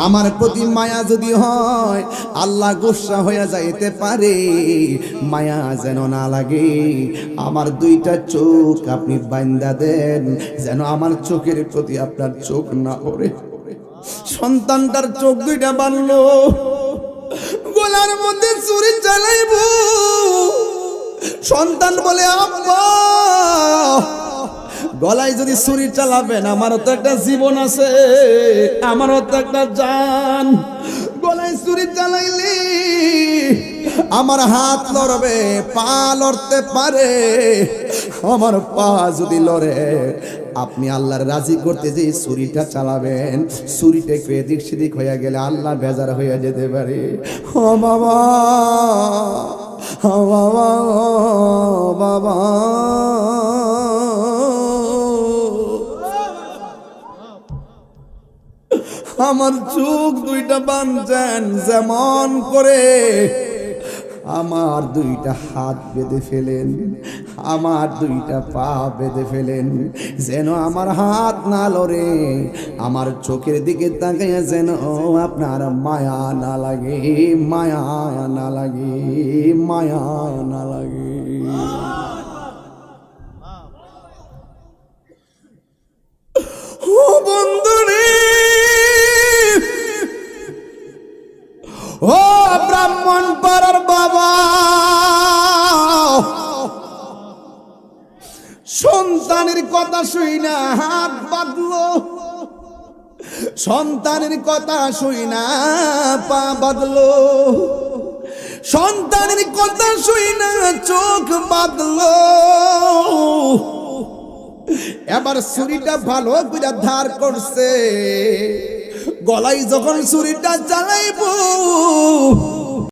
আমার প্রতি মায়া যদি হয় আল্লাহ গোসা হয়ে যাইতে পারে, মায়া যেন না লাগে। আমার দুইটা চোখ আপনি বান্দা দেন, যেন আমার চোখের প্রতি আপনার চোখ না পড়ে। সন্তানটার চোখ দুইটা বানলো, গলার মধ্যে ছুরি চালাইব। সন্তান বলে আব্বা, গলায় যদি ছুরি চালাবেন, আমারও তো একটা জীবন আছে, আমারও তো একটা জান। গলায় ছুরি চালাইলে আমার হাত লড়বে, পা লড়তে পারে। আমার পা যদি লড়ে, আপনি আল্লাহর রাজি করতে যে ছুরিটা চালাবেন, ছুরিটা একটু এদিক সেদিক হয়ে গেলে আল্লাহ বেজার হয়ে যেতে পারে। ও বাবা, ও বাবা, ও বাবা, আমার চোখ দুইটা বাঁধছেন যেমন করে, আমার দুইটা হাত বেঁধে ফেলেন, আমার দুইটা পা বেঁধে ফেলেন, যেন আমার হাত না লড়ে, আমার চোখের দিকে তাকাইয়া যেন আপনার মায়া না লাগে, মায়া না লাগে, মায়া না লাগে। ও বন্ধুরে, ও ব্রাহ্মণ পাড়ার বাবা, সন্তানের কথা শুই না হাত বাঁধলো, সন্তানের কথা শুই না পা বাঁধলো, সন্তানের কথা শুই না চোখ বাঁধলো। এবার ছুরিটা ভালো করে ধার করছে, গলায় যখন ছুরিটা চালাইব